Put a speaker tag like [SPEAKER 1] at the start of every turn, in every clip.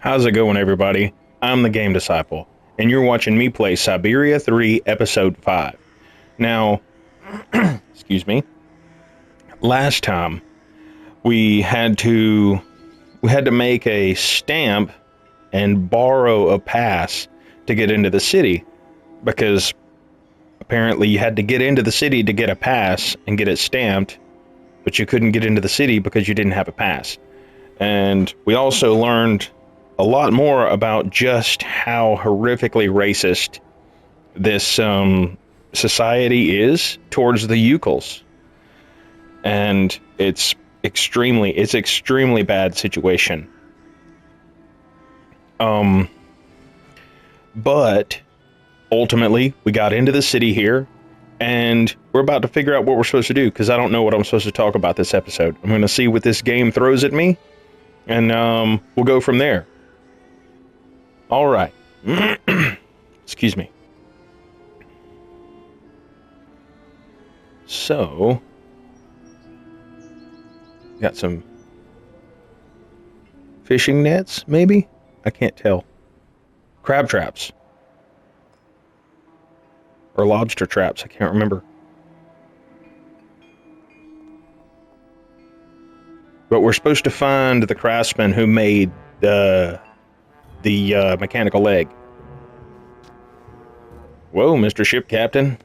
[SPEAKER 1] How's it going, everybody? I'm the Game Disciple, and you're watching me play Syberia 3, Episode 5. Now, excuse me, last time we had to make a stamp and borrow a pass to get into the city, because apparently you had to get into the city to get a pass and get it stamped, but you couldn't get into the city because you didn't have a pass. And we also learned a lot more about just how horrifically racist this society is towards the Yukels. And it's extremely bad situation. But ultimately we got into the city here, and we're about to figure out what we're supposed to do, because I don't know what I'm supposed to talk about this episode. I'm going to see what this game throws at me, and we'll go from there. All right. Excuse me. So, got some fishing nets, maybe? I can't tell. Crab traps. Or lobster traps, I can't remember. But we're supposed to find the craftsman who made the mechanical leg. Whoa, Mr. Ship Captain.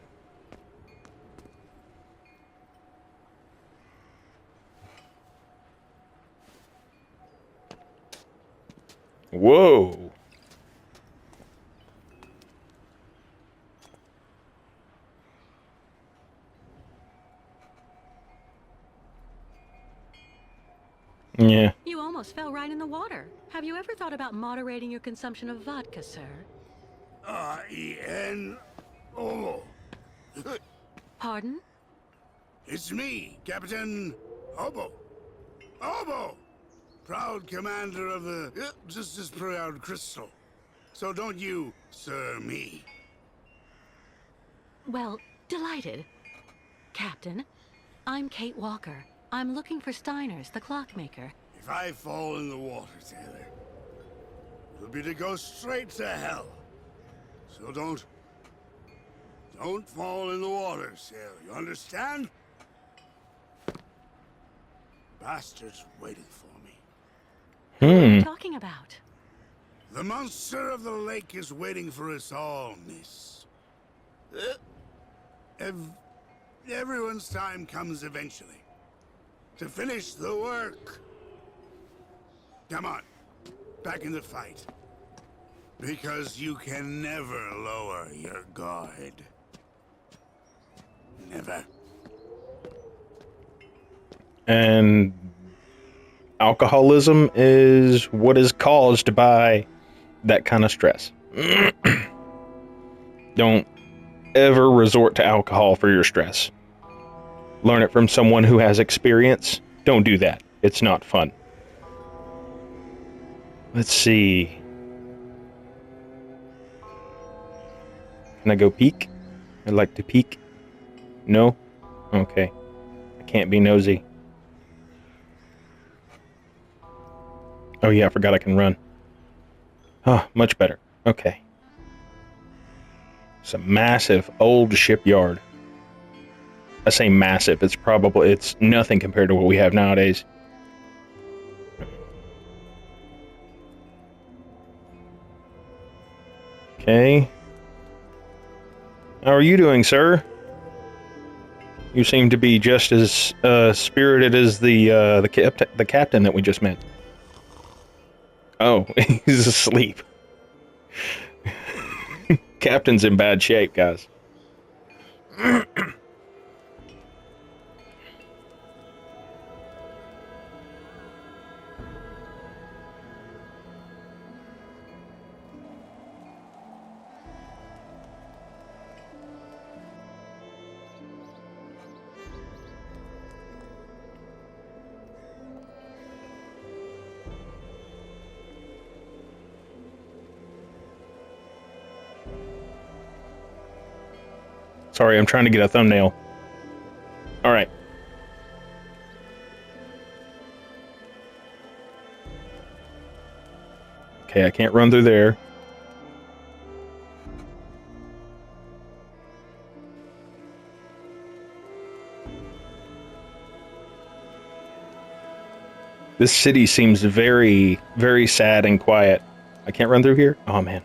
[SPEAKER 1] Whoa. Yeah.
[SPEAKER 2] You almost fell right in the water. Have you ever thought about moderating your consumption of vodka, sir?
[SPEAKER 3] R-E-N-O.
[SPEAKER 2] Pardon?
[SPEAKER 3] It's me, Captain Obo. Obo! Proud commander of the just as proud crystal. So don't you, sir, me.
[SPEAKER 2] Well, delighted. Captain, I'm Kate Walker. I'm looking for Steiner's, the clockmaker.
[SPEAKER 3] If I fall in the water, Taylor, it'll be to go straight to hell. So don't fall in the water, sailor. You understand? Bastard's waiting for me.
[SPEAKER 2] What are you talking about?
[SPEAKER 3] The monster of the lake is waiting for us all, miss. Everyone's time comes eventually. To finish the work. Come on, back in the fight. Because you can never lower your guard. Never.
[SPEAKER 1] And alcoholism is what is caused by that kind of stress. Don't ever resort to alcohol for your stress. Learn it from someone who has experience. Don't do that. It's not fun. Let's see. Can I go peek? I'd like to peek. No? Okay. I can't be nosy. Oh yeah, I forgot I can run. Oh, much better. Okay. It's a massive old shipyard. I say massive, it's nothing compared to what we have nowadays. Okay. How are you doing, sir? You seem to be just as spirited as the captain that we just met. Oh, he's asleep. Captain's in bad shape, guys. Sorry, I'm trying to get a thumbnail. All right. Okay, I can't run through there. This city seems very, very sad and quiet. I can't run through here? Oh, man.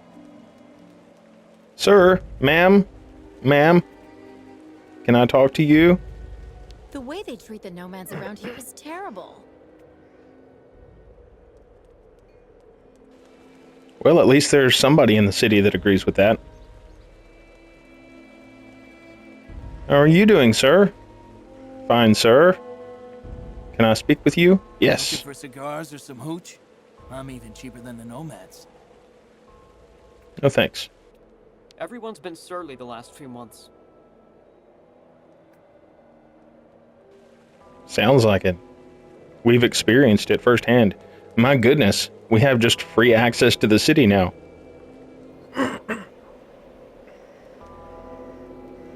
[SPEAKER 1] Sir, ma'am, can I talk to you?
[SPEAKER 4] The way they treat the nomads around here is terrible.
[SPEAKER 1] Well, at least there's somebody in the city that agrees with that. How are you doing, sir? Fine, sir. Can I speak with you? Yes.
[SPEAKER 5] Looking for cigars or some hooch? I'm even cheaper than the nomads.
[SPEAKER 1] No, thanks.
[SPEAKER 6] Everyone's been surly the last few months.
[SPEAKER 1] Sounds like it. We've experienced it firsthand. My goodness, we have just free access to the city now.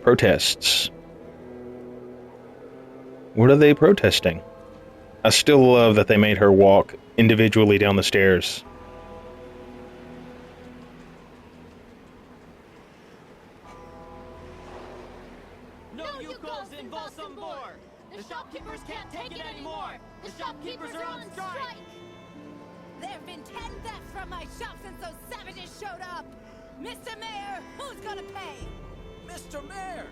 [SPEAKER 1] Protests. What are they protesting? I still love that they made her walk individually down the stairs.
[SPEAKER 7] No Yukos in Valsambor! The shopkeepers can't take it anymore! The shopkeepers are on strike!
[SPEAKER 4] There've been 10 thefts from my shop since those savages showed up! Mr. Mayor, who's gonna pay?
[SPEAKER 8] Mr. Mayor,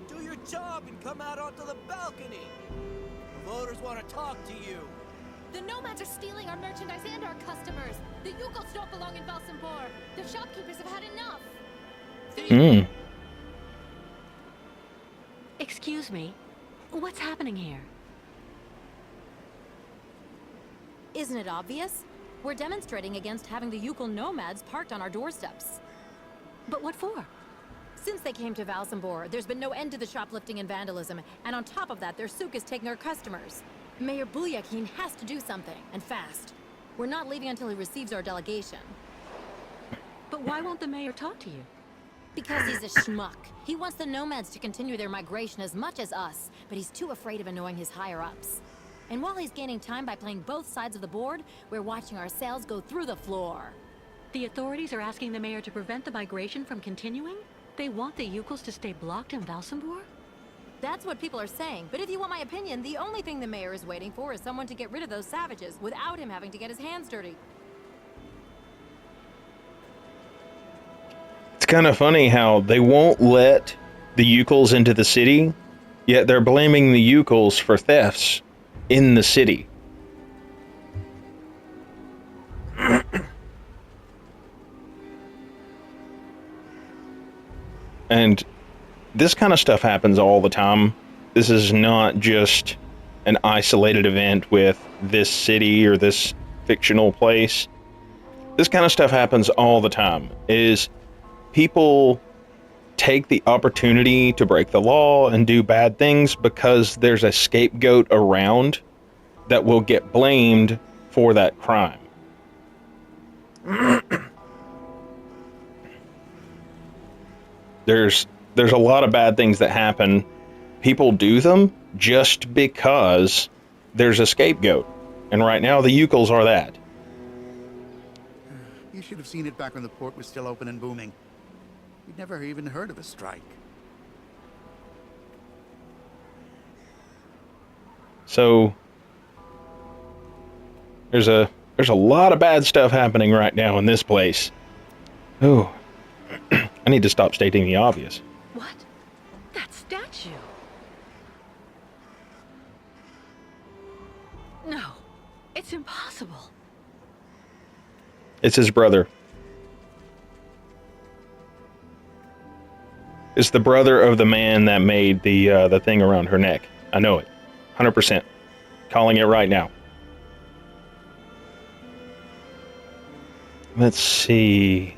[SPEAKER 8] do your job and come out onto the balcony. The voters want to talk to you.
[SPEAKER 7] The nomads are stealing our merchandise and our customers! The Yukos don't belong in Valsambor! The shopkeepers have had enough!
[SPEAKER 2] Excuse me. What's happening here?
[SPEAKER 4] Isn't it obvious? We're demonstrating against having the Yukon nomads parked on our doorsteps.
[SPEAKER 2] But what for?
[SPEAKER 4] Since they came to Valsambor, there's been no end to the shoplifting and vandalism, and on top of that, their souk is taking our customers. Mayor Bulyakin has to do something, and fast. We're not leaving until he receives our delegation.
[SPEAKER 2] But why won't the mayor talk to you?
[SPEAKER 4] Because he's a schmuck. He wants the nomads to continue their migration as much as us, but he's too afraid of annoying his higher-ups. And while he's gaining time by playing both sides of the board, we're watching our sales go through the floor.
[SPEAKER 2] The authorities are asking the mayor to prevent the migration from continuing? They want the Yukos to stay blocked in Valsambor?
[SPEAKER 4] That's what people are saying, but if you want my opinion, the only thing the mayor is waiting for is someone to get rid of those savages without him having to get his hands dirty.
[SPEAKER 1] It's kind of funny how they won't let the Yukos into the city, yet they're blaming the Yukos for thefts in the city. And this kind of stuff happens all the time. This is not just an isolated event with this city or this fictional place. This kind of stuff happens all the time. Is people take the opportunity to break the law and do bad things because there's a scapegoat around that will get blamed for that crime. There's a lot of bad things that happen. People do them just because there's a scapegoat. And right now, the Yukos are that.
[SPEAKER 3] You should have seen it back when the port was still open and booming. We'd never even heard of a strike.
[SPEAKER 1] So there's a lot of bad stuff happening right now in this place. Oh, I need to stop stating the obvious.
[SPEAKER 2] What? That statue? No, it's impossible.
[SPEAKER 1] It's his brother. It's the brother of the man that made the thing around her neck. I know it. 100%. Calling it right now. Let's see.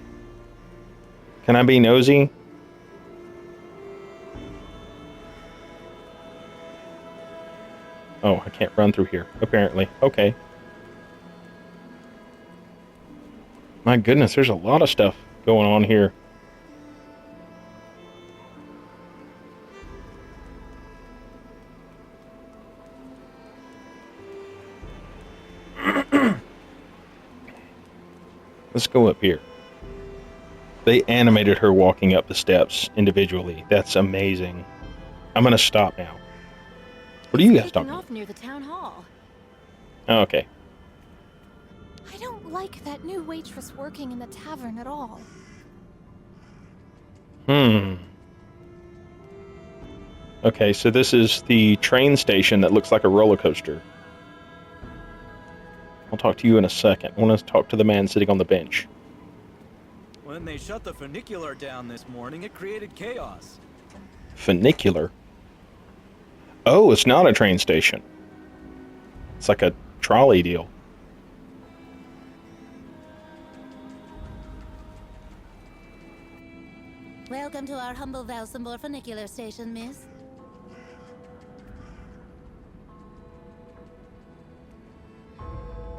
[SPEAKER 1] Can I be nosy? Oh, I can't run through here, apparently. Okay. My goodness, there's a lot of stuff going on here. Let's go up here. They animated her walking up the steps individually. That's amazing. I'm gonna stop now. What are you guys talking about?
[SPEAKER 4] Off near the town hall.
[SPEAKER 1] Oh, okay.
[SPEAKER 7] I don't like that new waitress working in the tavern at all.
[SPEAKER 1] Okay, so this is the train station that looks like a roller coaster. I'll talk to you in a second. I want to talk to the man sitting on the bench.
[SPEAKER 8] When they shut the funicular down this morning, it created chaos.
[SPEAKER 1] Funicular? Oh, it's not a train station. It's like a trolley deal.
[SPEAKER 4] Welcome to our humble Valsenborg funicular station, miss.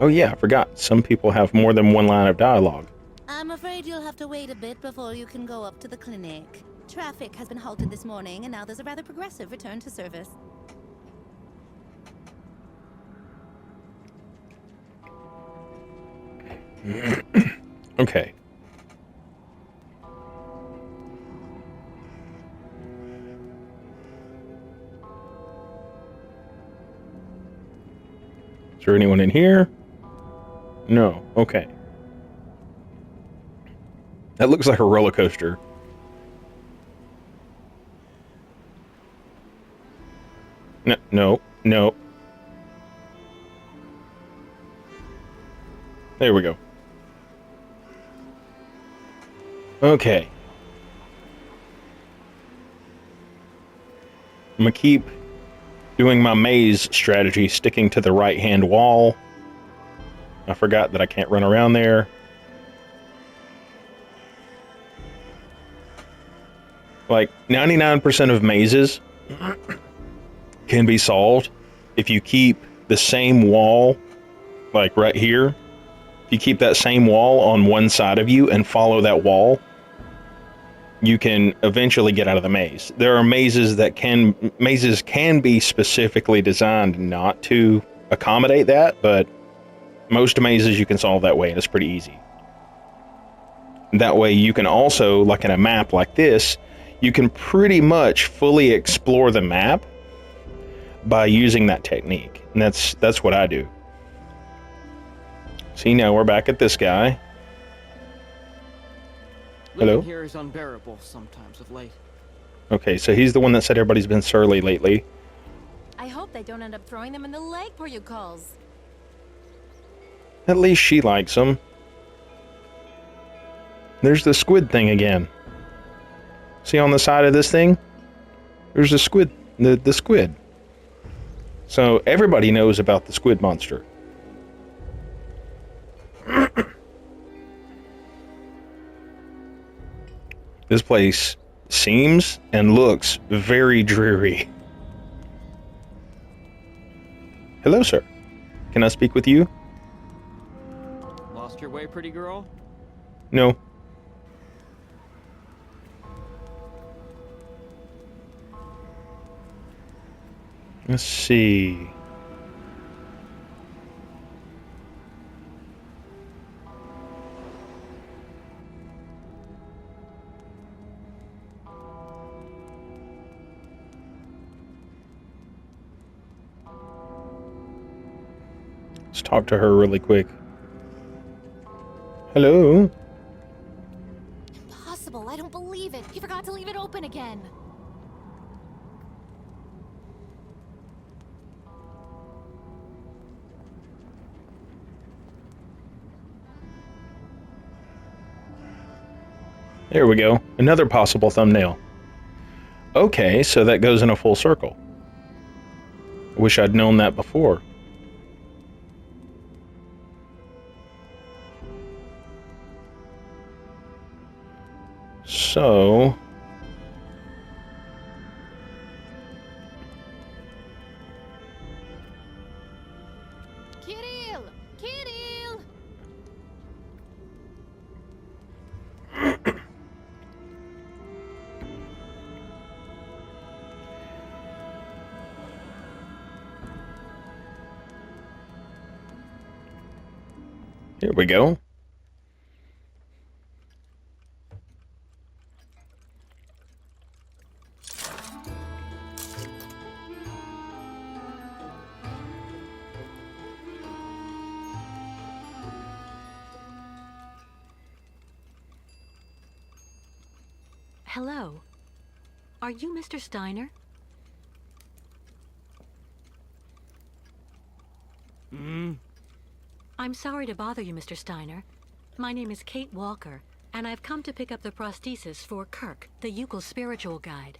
[SPEAKER 1] Oh yeah, I forgot. Some people have more than one line of dialogue.
[SPEAKER 4] I'm afraid you'll have to wait a bit before you can go up to the clinic. Traffic has been halted this morning, and now there's a rather progressive return to service.
[SPEAKER 1] Okay. Is there anyone in here? No. Okay. That looks like a roller coaster. No, no, no. There we go. Okay. I'm gonna keep doing my maze strategy, sticking to the right-hand wall. I forgot that I can't run around there. Like, 99% of mazes can be solved if you keep the same wall, like right here. If you keep that same wall on one side of you and follow that wall, you can eventually get out of the maze. There are mazes can be specifically designed not to accommodate that, but most mazes you can solve that way, and it's pretty easy. That way you can also, like in a map like this, you can pretty much fully explore the map by using that technique. And that's what I do. See, now we're back at this guy. Hello?
[SPEAKER 6] Living here is unbearable sometimes of late.
[SPEAKER 1] Okay, so he's the one that said everybody's been surly lately.
[SPEAKER 4] I hope they don't end up throwing them in the lake for you calls.
[SPEAKER 1] At least she likes him. There's the squid thing again. See on the side of this thing? There's a squid, the squid. So everybody knows about the squid monster. This place seems and looks very dreary. Hello, sir. Can I speak with you?
[SPEAKER 6] Lost your way, pretty girl?
[SPEAKER 1] No. Let's see. Let's talk to her really quick. Hello?
[SPEAKER 7] Impossible, I don't believe it. He forgot to leave it open again.
[SPEAKER 1] There we go. Another possible thumbnail. Okay, so that goes in a full circle. I wish I'd known that before. So...
[SPEAKER 7] Kirill! Kirill!
[SPEAKER 1] Here we go.
[SPEAKER 2] Hello. Are you Mr. Steiner? I'm sorry to bother you, Mr. Steiner. My name is Kate Walker, and I've come to pick up the prosthesis for Kirk, the Yukel spiritual guide.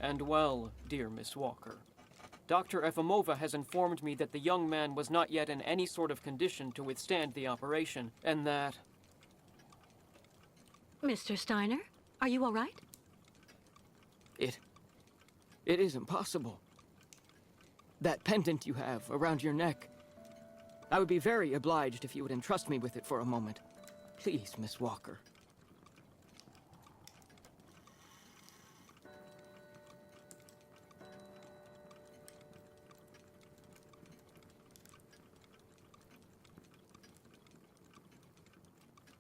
[SPEAKER 6] And well, dear Miss Walker, Dr. Efimova has informed me that the young man was not yet in any sort of condition to withstand the operation, and that...
[SPEAKER 2] Mr. Steiner, are you all right?
[SPEAKER 6] It is impossible. That pendant you have around your neck. I would be very obliged if you would entrust me with it for a moment. Please, Miss Walker.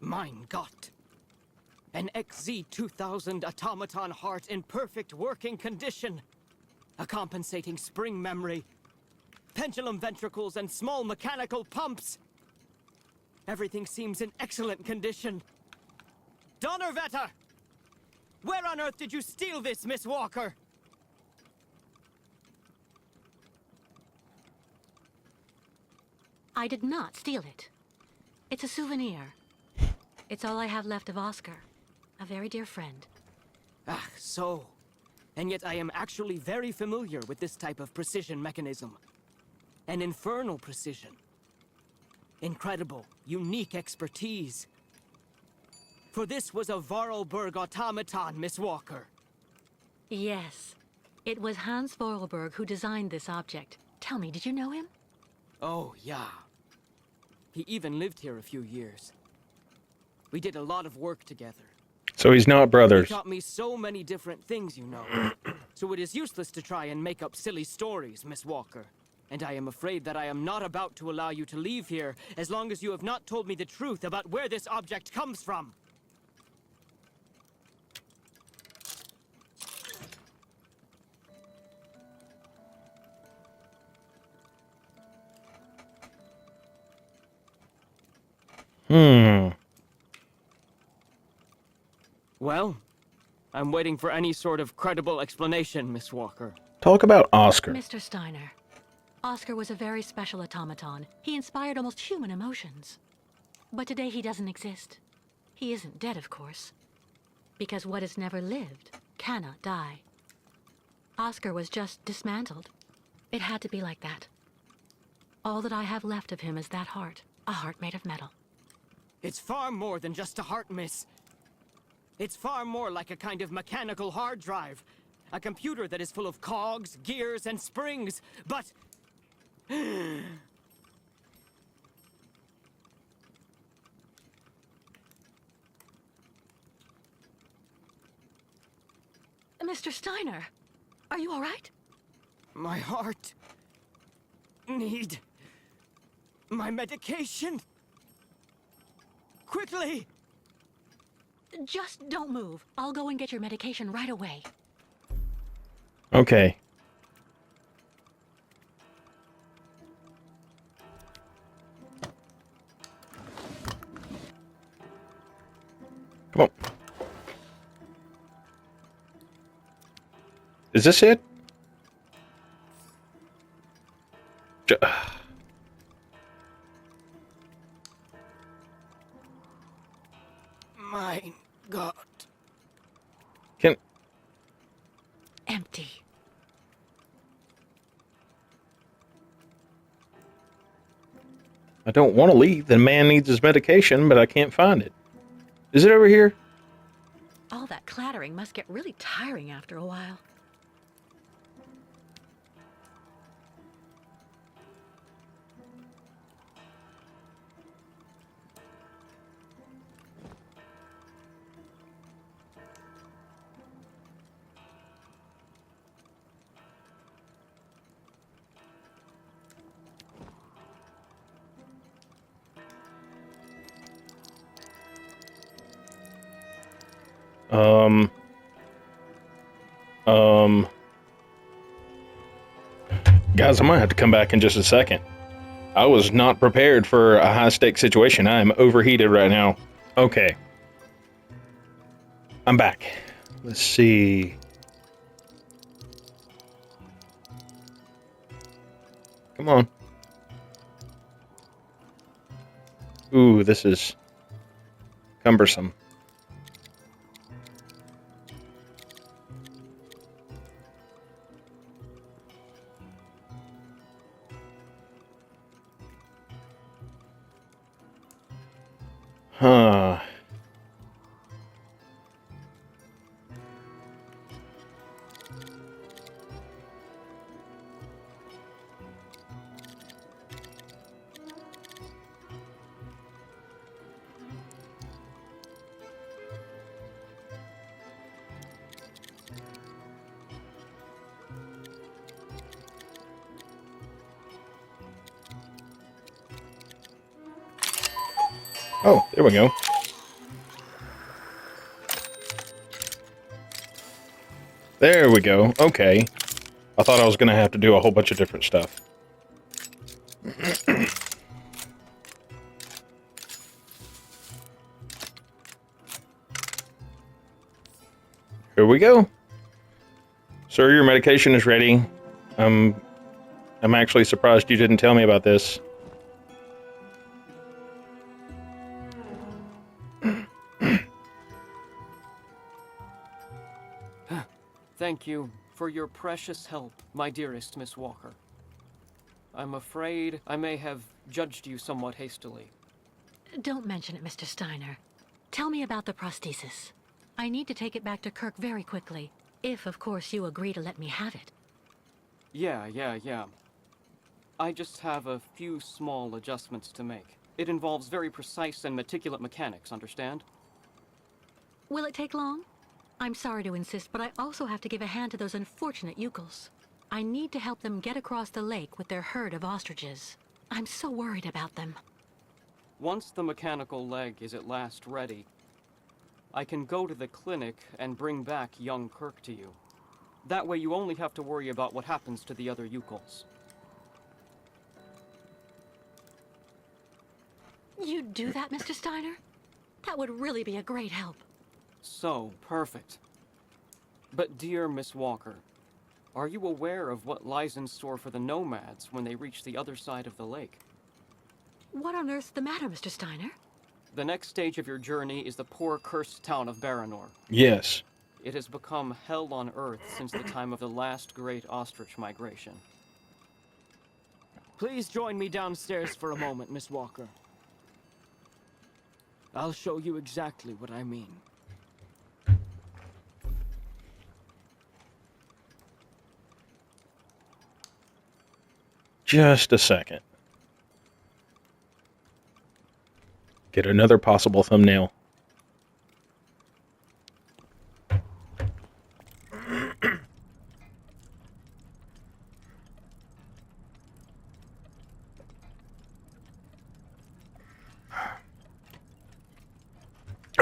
[SPEAKER 6] Mein Gott! An XZ-2000 automaton heart in perfect working condition. A compensating spring memory. Pendulum ventricles and small mechanical pumps. Everything seems in excellent condition. Donnerwetter! Where on earth did you steal this, Miss Walker?
[SPEAKER 2] I did not steal it. It's a souvenir. It's all I have left of Oscar, a very dear friend.
[SPEAKER 6] Ah, so. And yet I am actually very familiar with this type of precision mechanism. An infernal precision. Incredible, unique expertise. For this was a Vorarlberg automaton, Miss Walker.
[SPEAKER 2] Yes. It was Hans Vorarlberg who designed this object. Tell me, did you know him?
[SPEAKER 6] Oh, yeah. He even lived here a few years. We did a lot of work together.
[SPEAKER 1] So he's not brothers.
[SPEAKER 6] He taught me so many different things, you know. So it is useless to try and make up silly stories, Miss Walker. And I am afraid that I am not about to allow you to leave here as long as you have not told me the truth about where this object comes from. Well, I'm waiting for any sort of credible explanation, Miss Walker.
[SPEAKER 1] Talk about Oscar.
[SPEAKER 2] Mr. Steiner, Oscar was a very special automaton. He inspired almost human emotions. But today he doesn't exist. He isn't dead, of course. Because what has never lived cannot die. Oscar was just dismantled. It had to be like that. All that I have left of him is that heart. A heart made of metal.
[SPEAKER 6] It's far more than just a heart, miss. It's far more like a kind of mechanical hard drive. A computer that is full of cogs, gears, and springs, but...
[SPEAKER 2] Mr. Steiner, are you all right?
[SPEAKER 6] My heart... need... my medication. Quickly!
[SPEAKER 2] Just don't move. I'll go and get your medication right away.
[SPEAKER 1] Okay. Come on. Is this it?
[SPEAKER 6] My God.
[SPEAKER 1] Can...
[SPEAKER 2] Empty.
[SPEAKER 1] I don't want to leave. The man needs his medication, but I can't find it. Is it over here?
[SPEAKER 2] All that clattering must get really tiring after a while.
[SPEAKER 1] Guys, I might have to come back in just a second. I was not prepared for a high-stakes situation. I am overheated right now. Okay. I'm back. Let's see. Come on. Ooh, this is cumbersome. Huh. Oh, there we go. There we go. Okay. I thought I was going to have to do a whole bunch of different stuff. Here we go. Sir, your medication is ready. I'm actually surprised you didn't tell me about this.
[SPEAKER 6] Thank you for your precious help, my dearest Miss Walker. I'm afraid I may have judged you somewhat hastily.
[SPEAKER 2] Don't mention it, Mr. Steiner. Tell me about the prosthesis. I need to take it back to Kirk very quickly. If, of course, you agree to let me have it.
[SPEAKER 6] Yeah. I just have a few small adjustments to make. It involves very precise and meticulous mechanics, understand?
[SPEAKER 2] Will it take long? I'm sorry to insist, but I also have to give a hand to those unfortunate Yukels. I need to help them get across the lake with their herd of ostriches. I'm so worried about them.
[SPEAKER 6] Once the mechanical leg is at last ready, I can go to the clinic and bring back young Kirk to you. That way you only have to worry about what happens to the other Yukels.
[SPEAKER 2] You'd do that, Mr. Steiner? That would really be a great help.
[SPEAKER 6] So, perfect. But dear Miss Walker, are you aware of what lies in store for the nomads when they reach the other side of the lake?
[SPEAKER 2] What on earth's the matter, Mr. Steiner?
[SPEAKER 6] The next stage of your journey is the poor cursed town of Baranor.
[SPEAKER 1] Yes.
[SPEAKER 6] It has become hell on earth since the time of the last great ostrich migration.
[SPEAKER 5] Please join me downstairs for a moment, Miss Walker. I'll show you exactly what I mean.
[SPEAKER 1] Just a second. Get another possible thumbnail.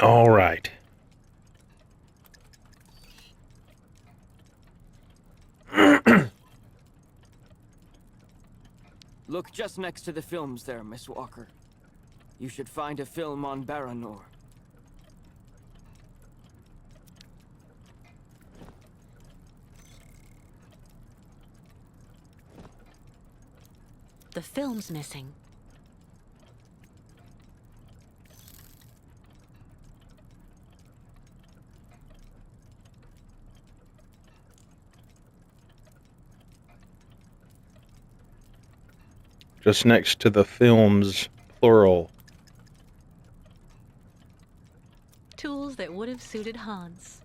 [SPEAKER 1] All right.
[SPEAKER 5] Look just next to the films there, Miss Walker. You should find a film on Baranor.
[SPEAKER 2] The film's missing.
[SPEAKER 1] Just next to the films, plural.
[SPEAKER 2] Tools that would have suited Hans.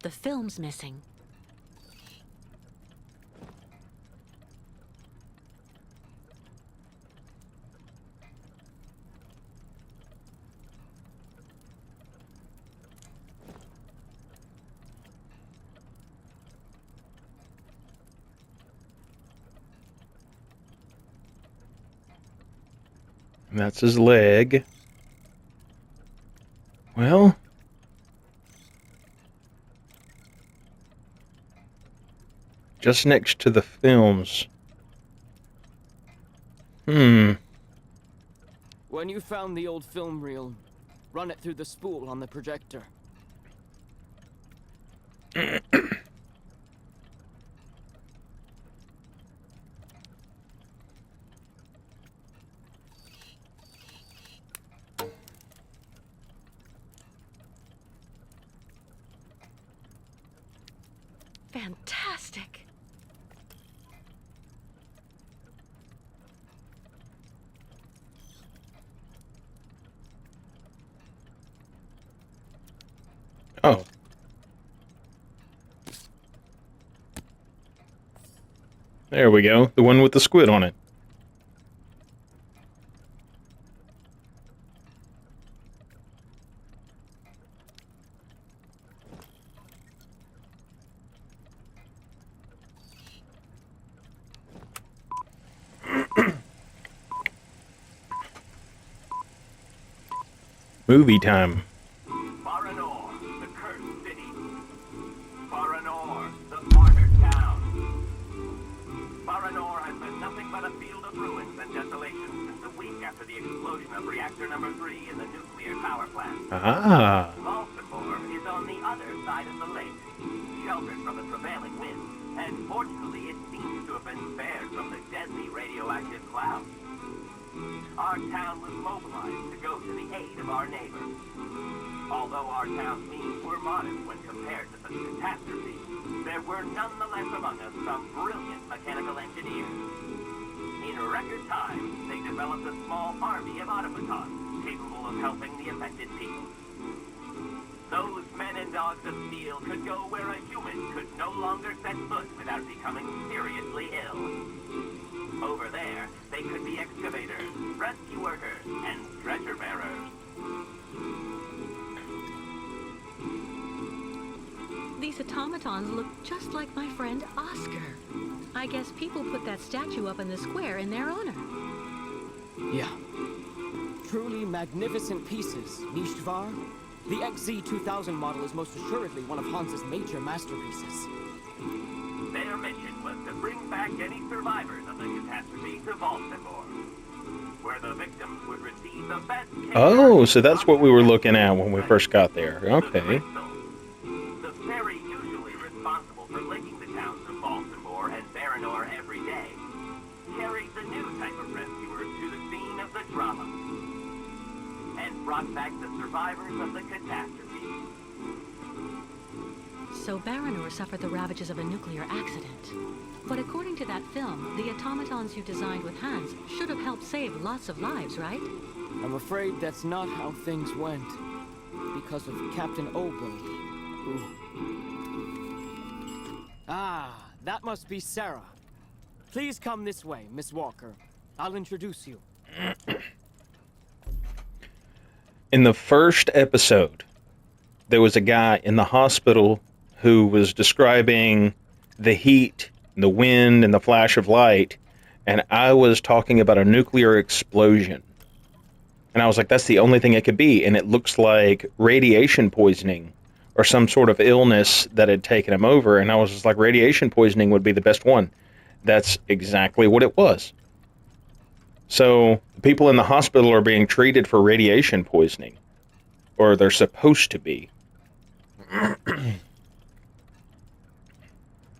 [SPEAKER 2] The film's missing.
[SPEAKER 1] And that's his leg. Well, just next to the films.
[SPEAKER 5] When you found the old film reel, run it through the spool on the projector.
[SPEAKER 2] Fantastic.
[SPEAKER 1] Oh. There we go. The one with the squid on it. Movie time.
[SPEAKER 9] Baranor, the cursed city. Baranor, the martyred town. Baranor has been nothing but a field of ruins and desolation since the week after the explosion of reactor number 3 in the nuclear power plant.
[SPEAKER 1] Ah.
[SPEAKER 9] Baltimore is on the other side of the lake, sheltered from the prevailing winds, and fortunately it seems to have been spared from the deadly radioactive clouds. Our town was mobilized to go to the aid of our neighbors. Although our town's means were modest when compared to such a catastrophe, there were nonetheless among us some brilliant mechanical engineers. In record time, they developed a small army of automatons capable of helping the affected people. Those men and dogs of steel could go where a human could no longer set foot without becoming seriously ill. Over there, they could be excavators, rescue workers, and stretcher bearers.
[SPEAKER 2] These automatons look just like my friend Oscar. I guess people put that statue up in the square in their honor.
[SPEAKER 5] Yeah. Truly magnificent pieces, nicht wahr? The XZ2000 model is most assuredly one of Hans's major masterpieces.
[SPEAKER 9] Their mission was to bring back any survivors of the catastrophe to Baltimore, where the victims would receive the best care.
[SPEAKER 1] Oh, so that's what we were looking at when we first got there. Okay.
[SPEAKER 9] The ferry usually responsible for linking the towns of Baltimore and Baranor every day carried the new type of rescuers to the scene of the drama and brought back the survivors of the catastrophe.
[SPEAKER 2] So Baranor suffered the ravages of a nuclear accident. But according to that film, the automatons you designed with Hans should have helped save lots of lives, right?
[SPEAKER 5] I'm afraid that's not how things went. Because of Captain Obo. Ah, that must be Sarah. Please come this way, Miss Walker. I'll introduce you.
[SPEAKER 1] In the first episode, there was a guy in the hospital who was describing the heat, the wind, and the flash of light, and I was talking about a nuclear explosion. And I was like, that's the only thing it could be, and it looks like radiation poisoning or some sort of illness that had taken him over, and I was just like, radiation poisoning would be the best one. That's exactly what it was. So, the people in the hospital are being treated for radiation poisoning, or they're supposed to be.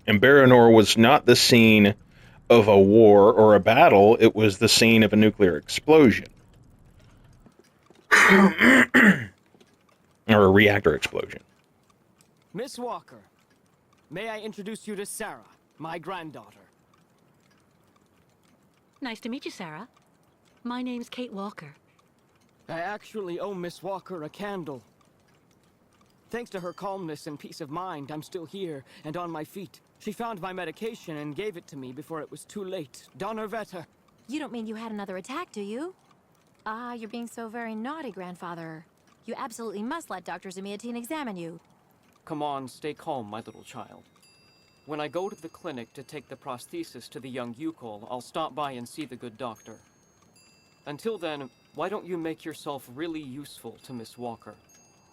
[SPEAKER 1] And Baranor was not the scene of a war or a battle, it was the scene of a nuclear explosion. Or a reactor explosion.
[SPEAKER 5] Miss Walker, may I introduce you to Sarah, my granddaughter?
[SPEAKER 2] Nice to meet you, Sarah. My name's Kate Walker.
[SPEAKER 5] I actually owe Miss Walker a candle. Thanks to her calmness and peace of mind, I'm still here and on my feet. She found my medication and gave it to me before it was too late. Donnerwetter.
[SPEAKER 4] You don't mean you had another attack, do you? Ah, you're being so very naughty, grandfather. You absolutely must let Dr. Zamiatine examine you.
[SPEAKER 5] Come on, stay calm, my little child. When I go to the clinic to take the prosthesis to the young Yukol, I'll stop by and see the good doctor. Until then, why don't you make yourself really useful to Miss Walker?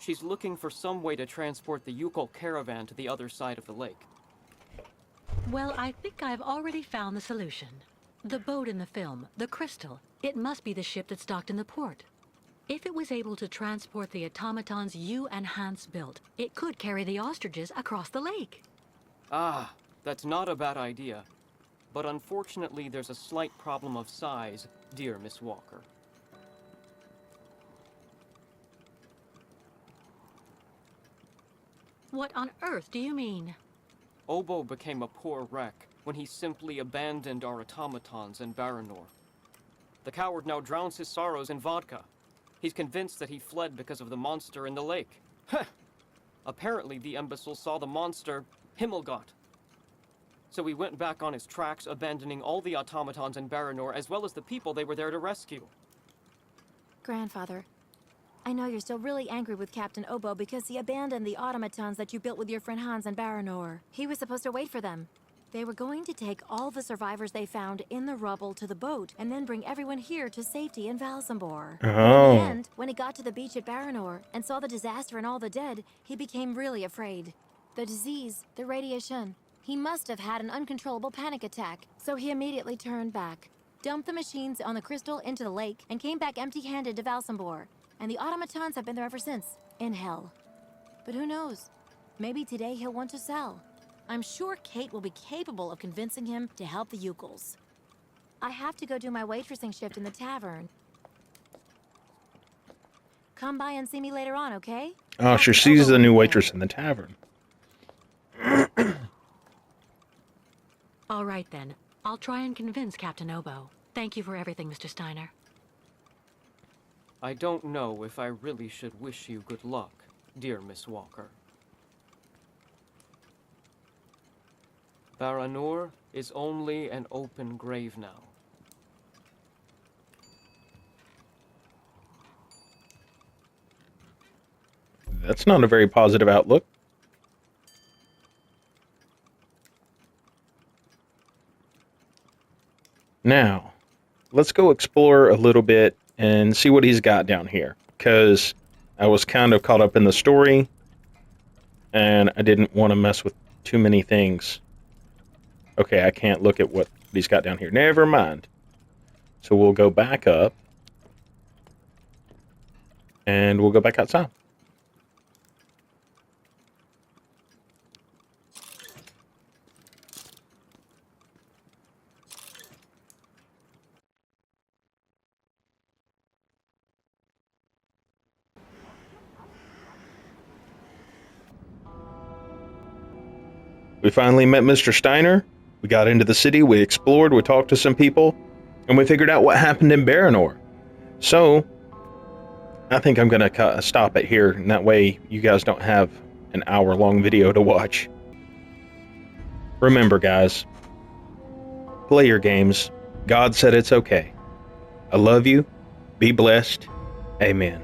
[SPEAKER 5] She's looking for some way to transport the Yukol caravan to the other side of the lake.
[SPEAKER 2] Well, I think I've already found the solution. The boat in the film, the Crystal, it must be the ship that's docked in the port. If it was able to transport the automatons you and Hans built, it could carry the ostriches across the lake.
[SPEAKER 5] Ah, that's not a bad idea. But unfortunately, there's a slight problem of size, dear Miss Walker.
[SPEAKER 2] What on earth do you mean?
[SPEAKER 5] Obo became a poor wreck when he simply abandoned our automatons in Baranor. The coward now drowns his sorrows in vodka. He's convinced that he fled because of the monster in the lake. Heh! Apparently, the imbecile saw the monster, Himmelgott. So he went back on his tracks, abandoning all the automatons in Baranor, as well as the people they were there to rescue.
[SPEAKER 4] Grandfather, I know you're still really angry with Captain Obo because he abandoned the automatons that you built with your friend Hans in Baranor. He was supposed to wait for them. They were going to take all the survivors they found in the rubble to the boat and then bring everyone here to safety in Valsambor.
[SPEAKER 1] Oh.
[SPEAKER 4] In the end, when he got to the beach at Baranor and saw the disaster and all the dead, he became really afraid. The disease, the radiation. He must have had an uncontrollable panic attack, so he immediately turned back, dumped the machines on the Crystal into the lake, and came back empty-handed to Valsambor. And the automatons have been there ever since, in hell. But who knows? Maybe today he'll want to sell. I'm sure Kate will be capable of convincing him to help the Yukols. I have to go do my waitressing shift in the tavern. Come by and see me later on, okay?
[SPEAKER 1] Oh, sure, she's the new waitress in the tavern.
[SPEAKER 2] All right then. I'll try and convince Captain Obo. Thank you for everything, Mr. Steiner.
[SPEAKER 5] I don't know if I really should wish you good luck, dear Miss Walker. Baranor is only an open grave now.
[SPEAKER 1] That's not a very positive outlook. Now, let's go explore a little bit and see what he's got down here, because I was kind of caught up in the story, and I didn't want to mess with too many things. Okay, I can't look at what he's got down here. Never mind. So we'll go back up, and we'll go back outside. We finally met Mr. Steiner. We got into the city, we explored, we talked to some people, and we figured out what happened in Baranor. So, I think I'm going to stop it here, and that way you guys don't have an hour-long video to watch. Remember, guys, play your games. God said it's okay. I love you. Be blessed. Amen.